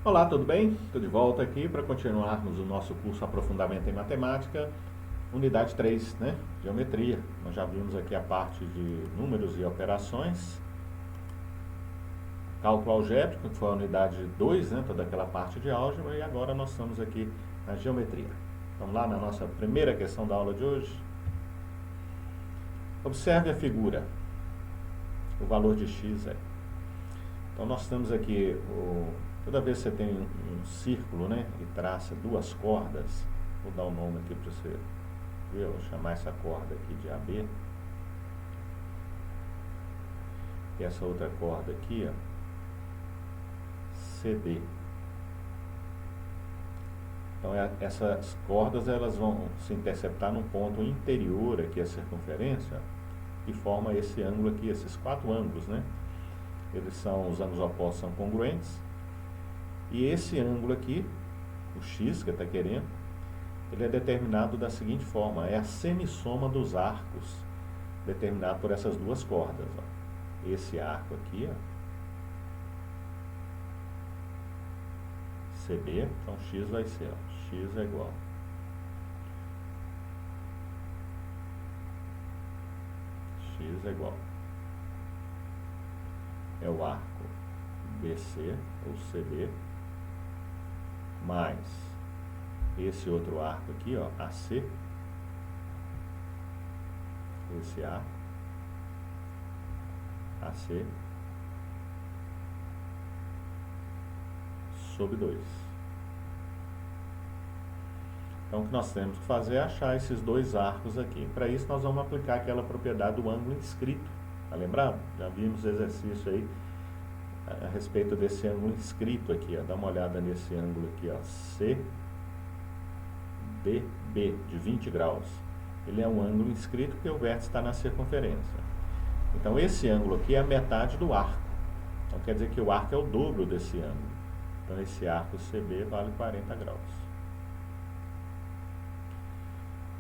Olá, tudo bem? Estou de volta aqui para continuarmos o nosso curso Aprofundamento em Matemática, unidade 3, né? Geometria. Nós já vimos aqui a parte de números e operações, cálculo algébrico, que foi a unidade 2, né? Toda aquela parte de álgebra, e agora nós estamos aqui na geometria. Vamos lá na nossa primeira questão da aula de hoje. Observe a figura, o valor de x aí. Então nós temos aqui, toda vez que você tem um círculo, né, e traça duas cordas, vou dar um nome aqui para você ver, vou chamar essa corda aqui de AB, e essa outra corda aqui, ó, CD. Então essas cordas elas vão se interceptar num ponto interior aqui à circunferência, e forma esse ângulo aqui, esses quatro ângulos, né? Os ângulos opostos são congruentes, e esse ângulo aqui, o x que está querendo, ele é determinado da seguinte forma: é a semissoma dos arcos determinado por essas duas cordas, ó. Esse arco aqui, ó, CB, então x vai ser, ó, x é igual x é igual é o arco BC, ou CB, mais esse outro arco aqui, ó, AC, esse arco, AC, sobre 2. Então, o que nós temos que fazer é achar esses dois arcos aqui. Para isso, nós vamos aplicar aquela propriedade do ângulo inscrito. Tá lembrado? Já vimos exercício aí a respeito desse ângulo inscrito aqui, ó. Dá uma olhada nesse ângulo aqui, ó, CDB, de 20 graus. Ele é um ângulo inscrito porque o vértice está na circunferência. Então, esse ângulo aqui é a metade do arco. Então, quer dizer que o arco é o dobro desse ângulo. Então, esse arco CB vale 40 graus.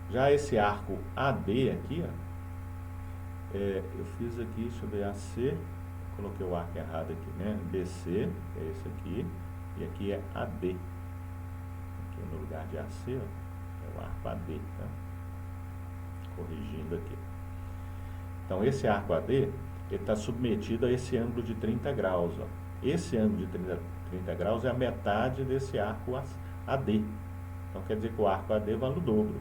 Já esse arco AD aqui, ó, eu fiz aqui, deixa eu ver, AC, coloquei o arco errado aqui, né? BC, que é esse aqui, e aqui é AD. Aqui no lugar de AC, ó, é o arco AD, tá? Corrigindo aqui. Então, esse arco AD, ele está submetido a esse ângulo de 30 graus, ó. Esse ângulo de 30 graus é a metade desse arco AD. Então, quer dizer que o arco AD vale o dobro.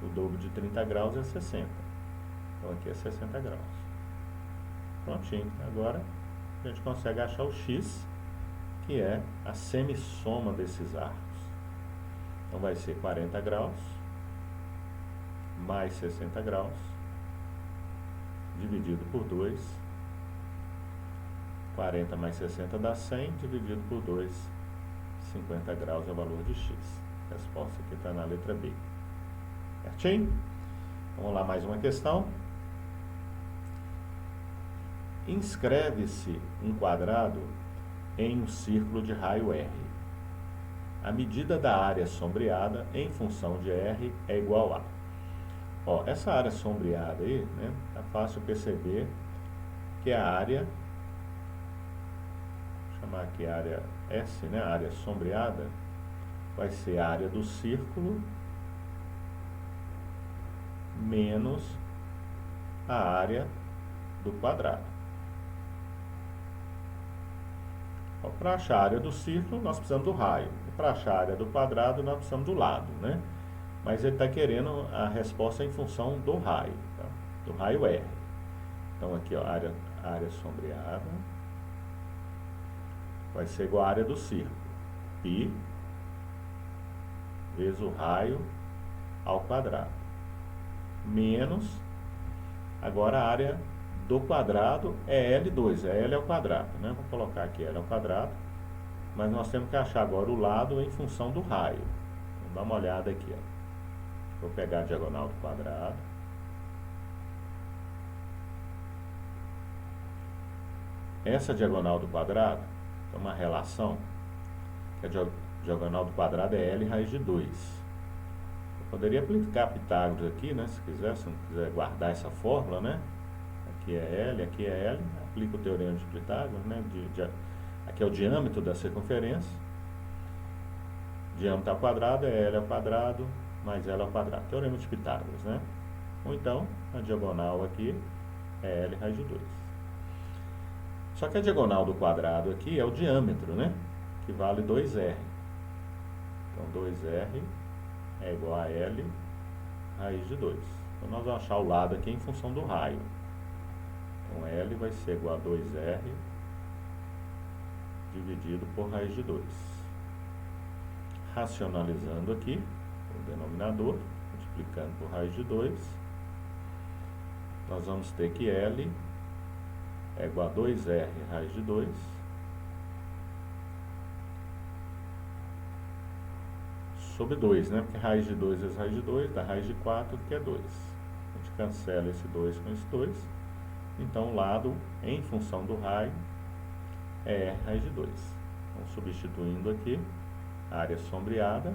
O dobro de 30 graus é 60. Então, aqui é 60 graus. Prontinho. Agora, a gente consegue achar o x, que é a semissoma desses arcos. Então, vai ser 40 graus mais 60 graus dividido por 2. 40 mais 60 dá 100, dividido por 2, 50 graus é o valor de x. A resposta aqui está na letra B. Certinho? Vamos lá, mais uma questão. Inscreve-se um quadrado em um círculo de raio R. A medida da área sombreada em função de R é igual a... Ó, essa área sombreada aí, né, é fácil perceber que a área, vou chamar aqui a área S, né, a área sombreada, vai ser a área do círculo menos a área do quadrado. Para achar a área do círculo, nós precisamos do raio. Para achar a área do quadrado, nós precisamos do lado, né? Mas ele está querendo a resposta em função do raio, tá? Do raio R. Então, aqui, ó, a área sombreada vai ser igual à área do círculo. Π vezes o raio ao quadrado. Menos, agora a área do quadrado é L2, é L ao quadrado, né? Vou colocar aqui L ao quadrado, mas nós temos que achar agora o lado em função do raio. Vamos dar uma olhada aqui, ó. Vou pegar a diagonal do quadrado. Essa diagonal do quadrado é uma relação, que a diagonal do quadrado é L raiz de 2. Poderia aplicar Pitágoras aqui, né? Se quiser, se não quiser guardar essa fórmula, né? Aqui é aplica o teorema de Pitágoras, né? Aqui é o diâmetro da circunferência, Diâmetro ao quadrado é L ao quadrado mais L ao quadrado. Teorema de Pitágoras, né? Ou então, a diagonal aqui é L raiz de 2. Só que a diagonal do quadrado aqui é o diâmetro, né? Que vale 2R. Então, 2R é igual a L raiz de 2. Então, nós vamos achar o lado aqui em função do raio. Então, L vai ser igual a 2R dividido por raiz de 2. Racionalizando aqui o denominador, multiplicando por raiz de 2, nós vamos ter que L é igual a 2R raiz de 2 sobre 2, né? Porque raiz de 2 vezes raiz de 2 dá raiz de 4, que é 2. A gente cancela esse 2 com esse 2. Então, o lado em função do raio é R raiz de 2. Então, substituindo aqui, a área sombreada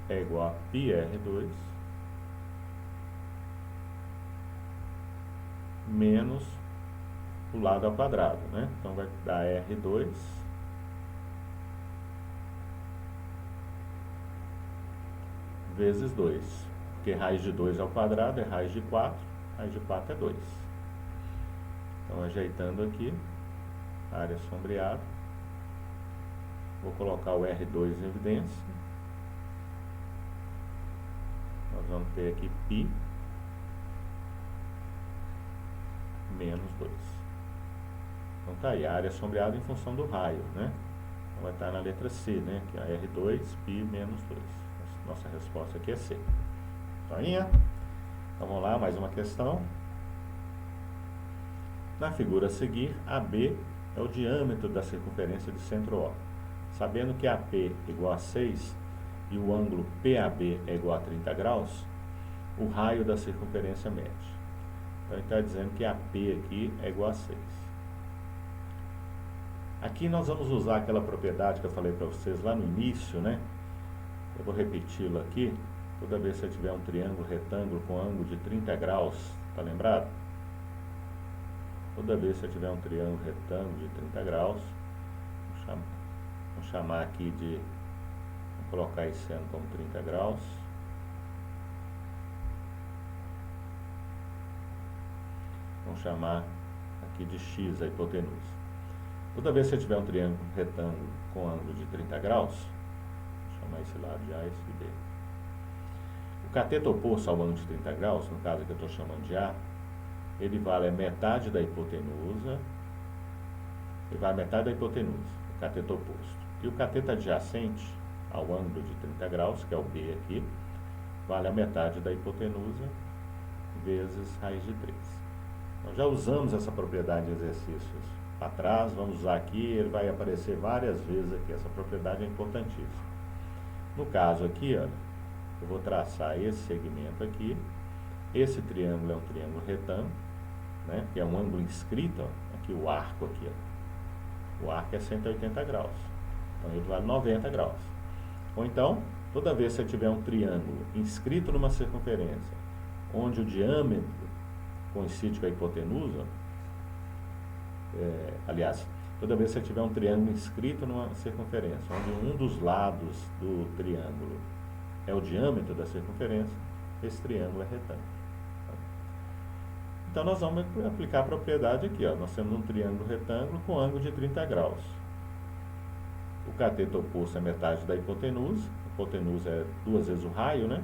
é igual a πr2 menos o lado ao quadrado, né? Então, vai dar R2 vezes 2, porque raiz de 2 ao quadrado é raiz de 4, raiz de 4 é 2. Então, ajeitando aqui, a área sombreada, vou colocar o R2 em evidência. Nós vamos ter aqui π menos 2. Então tá aí, a área sombreada em função do raio, né? Então vai estar na letra C, né? Que é R2 π menos 2. Nossa resposta aqui é C. Joinha? Então vamos lá, mais uma questão. Na figura a seguir, AB é o diâmetro da circunferência de centro O. Sabendo que AP é igual a 6 e o ângulo PAB é igual a 30 graus, o raio da circunferência mede. Então, ele está dizendo que AP aqui é igual a 6. Aqui nós vamos usar aquela propriedade que eu falei para vocês lá no início, né? Eu vou repeti-la aqui. Toda vez que você tiver um triângulo retângulo com ângulo de 30 graus, tá lembrado? Toda vez que você tiver um triângulo retângulo de 30 graus, vou chamar aqui de... Vou colocar esse ângulo como 30 graus. Vamos chamar aqui de x a hipotenusa. Toda vez que você tiver um triângulo retângulo com ângulo de 30 graus, vou chamar esse lado de A e esse de B. O cateto oposto ao ângulo de 30 graus, no caso que eu estou chamando de A, ele vale a metade da hipotenusa, ele vale a metade da hipotenusa, o cateto oposto. E o cateto adjacente ao ângulo de 30 graus, que é o B aqui, vale a metade da hipotenusa vezes raiz de 3. Nós já usamos essa propriedade em exercícios para trás, vamos usar aqui, ele vai aparecer várias vezes aqui, essa propriedade é importantíssima. No caso aqui, ó, eu vou traçar esse segmento aqui, esse triângulo é um triângulo retângulo, né, que é um ângulo inscrito, ó, aqui o arco aqui, ó. O arco é 180 graus, então ele vale 90 graus. Ou então, toda vez que você tiver um triângulo inscrito numa circunferência, onde o diâmetro coincide com a hipotenusa, aliás, toda vez que você tiver um triângulo inscrito numa circunferência, onde um dos lados do triângulo é o diâmetro da circunferência, esse triângulo é retângulo. Então, nós vamos aplicar a propriedade aqui, ó. Nós temos um triângulo retângulo com ângulo de 30 graus. O cateto oposto é metade da hipotenusa. A hipotenusa é 2 vezes o raio, né?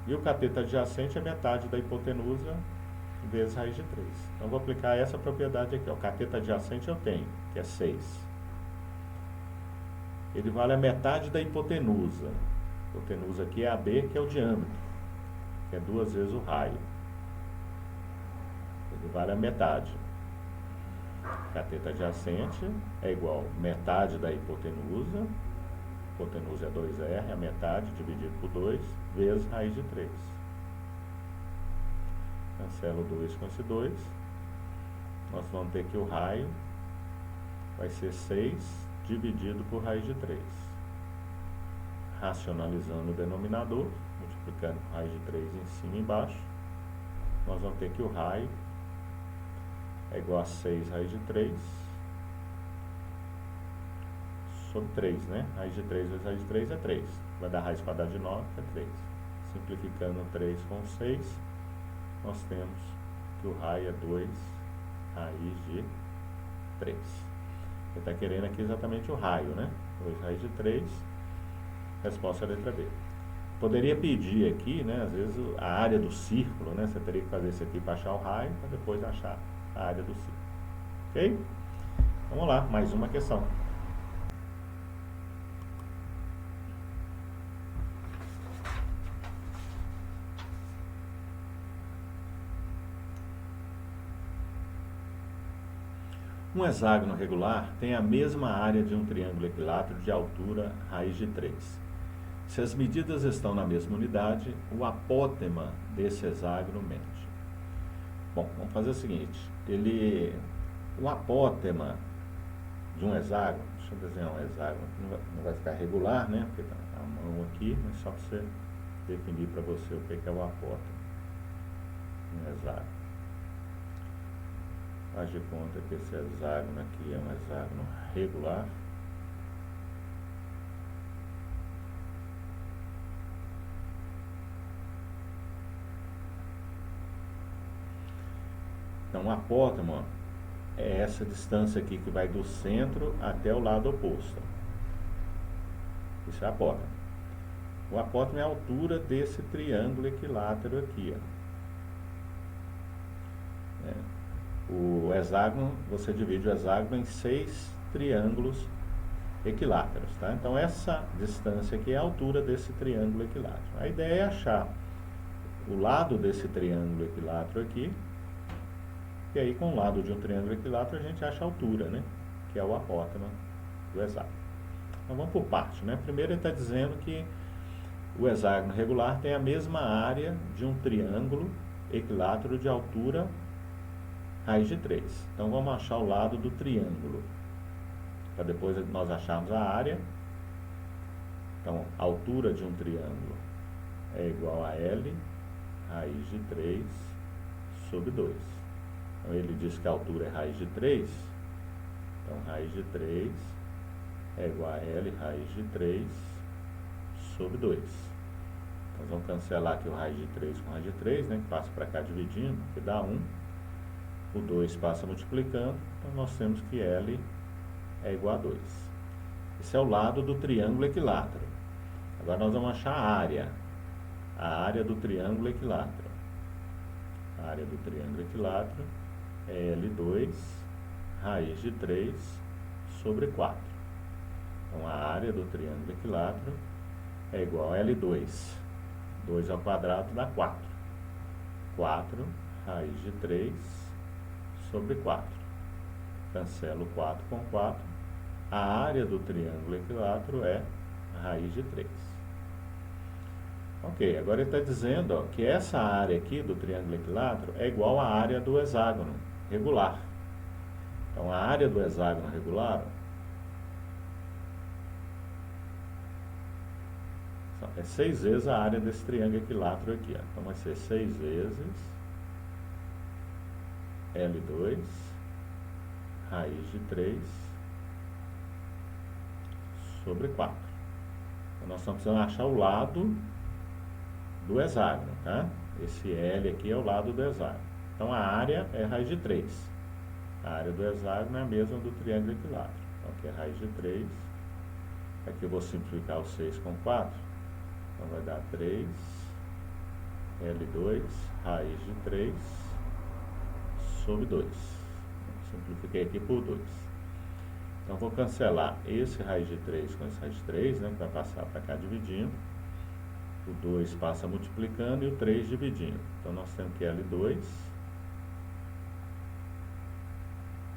E o cateto adjacente é metade da hipotenusa vezes raiz de 3. Então, vou aplicar essa propriedade aqui, ó. O cateto adjacente eu tenho, que é 6. Ele vale a metade da hipotenusa. A hipotenusa aqui é AB, que é o diâmetro, que é 2 vezes o raio. Ele vale a metade. Cateto adjacente é igual a metade da hipotenusa. Hipotenusa é 2R, a metade dividido por 2, vezes raiz de 3. Cancelo 2 com esse 2. Nós vamos ter que o raio vai ser 6 dividido por raiz de 3. Racionalizando o denominador, multiplicando por raiz de 3 em cima e embaixo, nós vamos ter que o raio é igual a 6 raiz de 3 sobre 3, né? Raiz de 3 vezes raiz de 3 é 3. Vai dar raiz quadrada de 9, que é 3. Simplificando 3 com 6, nós temos que o raio é 2 raiz de 3. Ele está querendo aqui exatamente o raio, né? 2 raiz de 3, resposta é a letra B. Poderia pedir aqui, né? Às vezes a área do círculo, né? Você teria que fazer isso aqui para achar o raio, para depois achar a área do círculo. Ok? Vamos lá, mais uma questão. Um hexágono regular tem a mesma área de um triângulo equilátero de altura raiz de 3. Se as medidas estão na mesma unidade, o apótema desse hexágono mede. Bom, vamos fazer o seguinte. O apótema de um hexágono, deixa eu desenhar um hexágono, não vai ficar regular, né? Porque está a mão aqui, mas só para você definir para você o que é o apótema de um hexágono. Faz de conta que esse hexágono aqui é um hexágono regular. Então, o apótema é essa distância aqui que vai do centro até o lado oposto. Isso é apótema. O apótema é a altura desse triângulo equilátero aqui, ó. O hexágono, você divide o hexágono em 6 triângulos equiláteros, tá? Então, essa distância aqui é a altura desse triângulo equilátero. A ideia é achar o lado desse triângulo equilátero aqui, e aí com o lado de um triângulo equilátero a gente acha a altura, né? Que é o apótema do hexágono. Então, vamos por parte, né? Primeiro ele está dizendo que o hexágono regular tem a mesma área de um triângulo equilátero de altura raiz de 3. Então, vamos achar o lado do triângulo, para depois nós acharmos a área. Então, a altura de um triângulo é igual a L raiz de 3 sobre 2. Então, ele diz que a altura é raiz de 3. Então, raiz de 3 é igual a L raiz de 3 sobre 2. Nós vamos cancelar aqui o raiz de 3 com raiz de 3, né? Que passa para cá dividindo, que dá 1. O 2 passa multiplicando, então nós temos que L é igual a 2. Esse é o lado do triângulo equilátero. Agora nós vamos achar a área do triângulo equilátero. A área do triângulo equilátero é L2 raiz de 3 sobre 4. Então, a área do triângulo equilátero é igual a L2. 2 ao quadrado dá 4. 4 raiz de 3 sobre 4. Cancelo 4 com 4. A área do triângulo equilátero é raiz de 3. Ok, agora ele está dizendo, ó, que essa área aqui do triângulo equilátero é igual à área do hexágono regular. Então, a área do hexágono regular é 6 vezes a área desse triângulo equilátero aqui, ó. Então, vai ser 6 vezes L2 raiz de 3 sobre 4. Então, nós estamos precisando achar o lado do hexágono, tá? Esse L aqui é o lado do hexágono. Então, a área é raiz de 3. A área do hexágono é a mesma do triângulo equilátero. Então, aqui é raiz de 3. Aqui eu vou simplificar o 6 com 4. Então, vai dar 3 L2 raiz de 3 sobre 2. Simplifiquei aqui por 2. Então, vou cancelar esse raiz de 3 com esse raiz de 3, né? Que vai passar para cá dividindo. O 2 passa multiplicando e o 3 dividindo. Então, nós temos que L2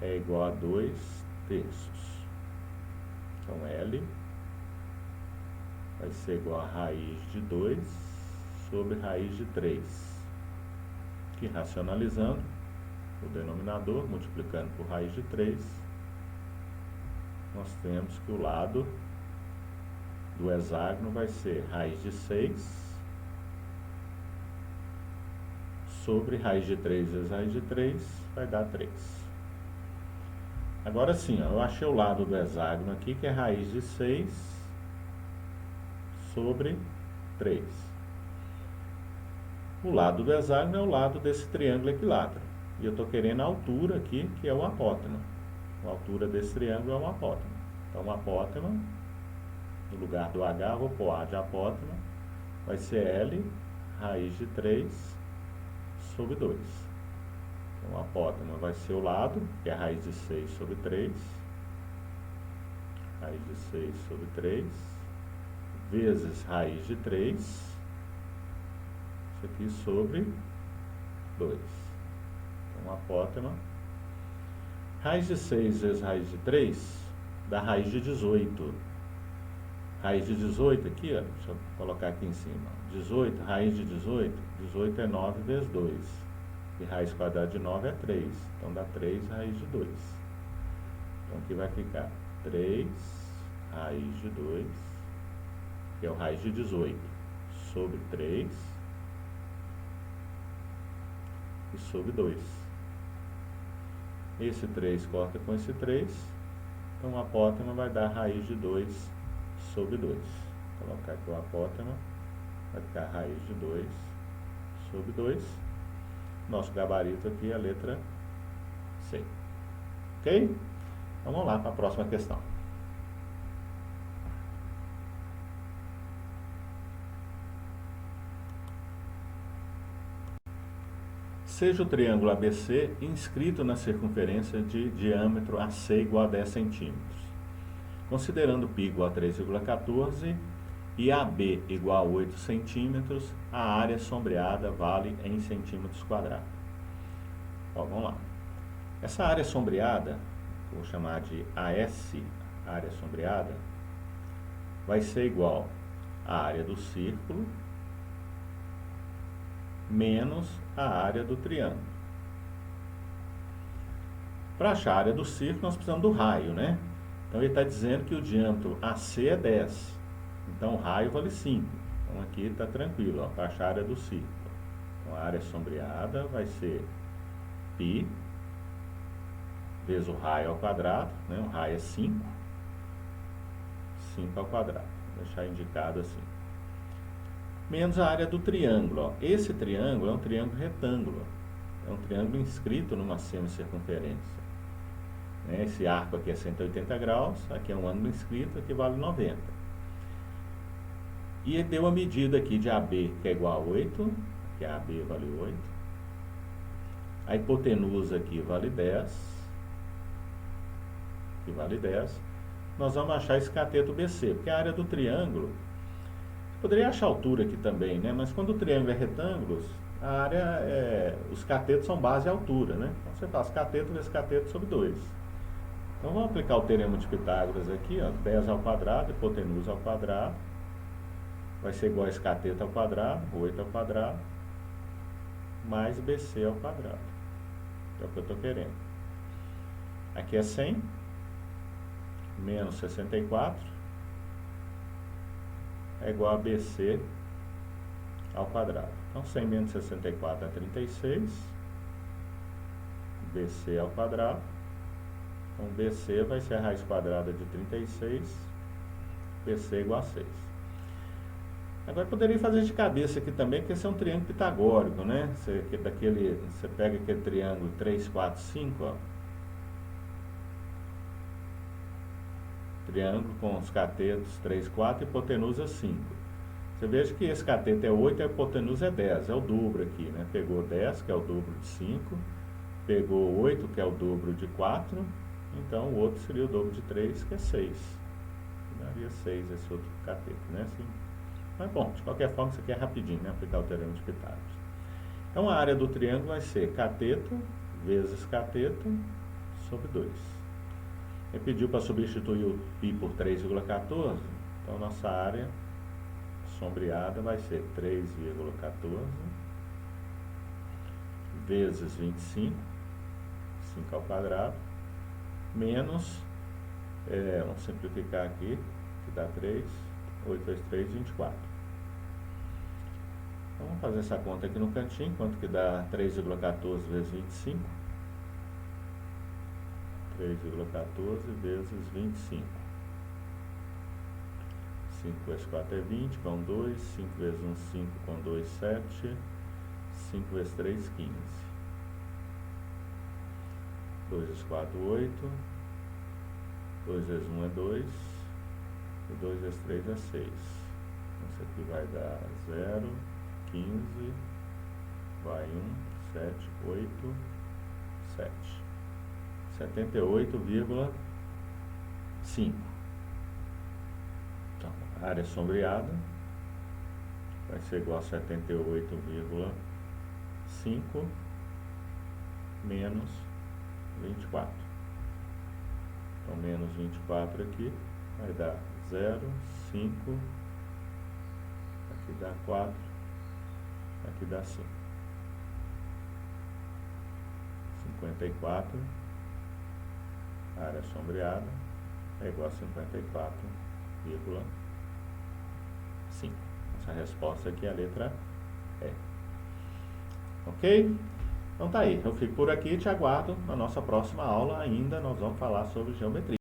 é igual a 2 terços. Então, L vai ser igual a raiz de 2 sobre raiz de 3. Aqui, racionalizando o denominador, multiplicando por raiz de 3, nós temos que o lado do hexágono vai ser raiz de 6 sobre raiz de 3 vezes raiz de 3, vai dar 3. Agora sim, ó, eu achei o lado do hexágono aqui, que é raiz de 6 sobre 3. O lado do hexágono é o lado desse triângulo equilátero. E eu estou querendo a altura aqui, que é o apótema. A altura desse triângulo é um apótema. Então, o apótema, no lugar do H, vou pôr A de apótema, vai ser L raiz de 3 sobre 2. Então, o apótema vai ser o lado, que é raiz de 6 sobre 3. Raiz de 6 sobre 3. Vezes raiz de 3. Isso aqui sobre 2. Então, o apótema. Raiz de 6 vezes raiz de 3 dá raiz de 18. Raiz de 18 aqui, ó, deixa eu colocar aqui em cima. 18, raiz de 18, 18 é 9 vezes 2. E raiz quadrada de 9 é 3. Então dá 3 raiz de 2. Então aqui vai ficar 3 raiz de 2, que é o raiz de 18, sobre 3 e sobre 2. Esse 3 corta com esse 3, então o apótema vai dar raiz de 2 sobre 2. Vou colocar aqui o apótema, vai ficar raiz de 2 sobre 2. Nosso gabarito aqui é a letra C. Ok? Então vamos lá para a próxima questão. Seja o triângulo ABC inscrito na circunferência de diâmetro AC igual a 10 centímetros. Considerando π igual a 3,14 e AB igual a 8 centímetros, a área sombreada vale em centímetros quadrados. Ó, vamos lá. Essa área sombreada, vou chamar de AS, área sombreada, vai ser igual à área do círculo menos a área do triângulo. Para achar a área do círculo, nós precisamos do raio, né? Então, ele está dizendo que o diâmetro AC é 10. Então, o raio vale 5. Então, aqui está tranquilo, para achar a área do círculo. Então, a área sombreada vai ser π vezes o raio ao quadrado, né? O raio é 5. 5 ao quadrado. Vou deixar indicado assim. Menos a área do triângulo. Ó. Esse triângulo é um triângulo retângulo. É um triângulo inscrito numa semicircunferência. Né? Esse arco aqui é 180 graus, aqui é um ângulo inscrito, aqui vale 90. E ele deu a medida aqui de AB, que é igual a 8, que a AB vale 8. A hipotenusa aqui vale 10, que vale 10. Nós vamos achar esse cateto BC, porque a área do triângulo, poderia achar a altura aqui também, né? Mas quando o triângulo é retângulo, a área os catetos são base e altura, né? Então você faz cateto vezes cateto sobre 2. Então vamos aplicar o teorema de Pitágoras aqui, ó, 10 ao quadrado, hipotenusa ao quadrado, vai ser igual a esse cateto ao quadrado, 8 ao quadrado, mais BC ao quadrado. É o que eu estou querendo. Aqui é 100, menos 64, é igual a BC ao quadrado. Então, 100 menos 64 é 36, BC ao quadrado. Então, BC vai ser a raiz quadrada de 36, BC igual a 6. Agora, poderia fazer de cabeça aqui também, porque esse é um triângulo pitagórico, né? Você pega aquele triângulo 3, 4, 5, ó. Triângulo com os catetos 3, 4 e hipotenusa 5. Você veja que esse cateto é 8 e a hipotenusa é 10, é o dobro aqui, né? Pegou 10, que é o dobro de 5, pegou 8, que é o dobro de 4, então o outro seria o dobro de 3, que é 6. Daria 6 esse outro cateto, né? Assim. Mas bom, de qualquer forma, isso aqui é rapidinho, né? Aplicar o teorema de Pitágoras. Então a área do triângulo vai ser cateto vezes cateto sobre 2. Ele pediu para substituir o π por 3,14, então nossa área sombreada vai ser 3,14 vezes 25, 5 ao quadrado, menos, vamos simplificar aqui, que dá 3, 8 vezes 3, 24. Então vamos fazer essa conta aqui no cantinho, quanto que dá 3,14 vezes 25? 3,14 vezes 25. 5 vezes 4 é 20, com 2. 5 vezes 1, 5, com 2, 7. 5 vezes 3, 15. 2 vezes 4, 8. 2 vezes 1 é 2. E 2 vezes 3 é 6. Isso aqui vai dar 0, 15, vai 1, 7, 8, 7. 78,5. Então, a área sombreada vai ser igual a 78,5 menos 24. Então, menos 24 aqui vai dar 0, 5, aqui dá 4, aqui dá 5. 54, a área sombreada é igual a 54,5. Essa resposta aqui é a letra E. Ok? Então tá aí, eu fico por aqui e te aguardo na nossa próxima aula ainda, nós vamos falar sobre geometria.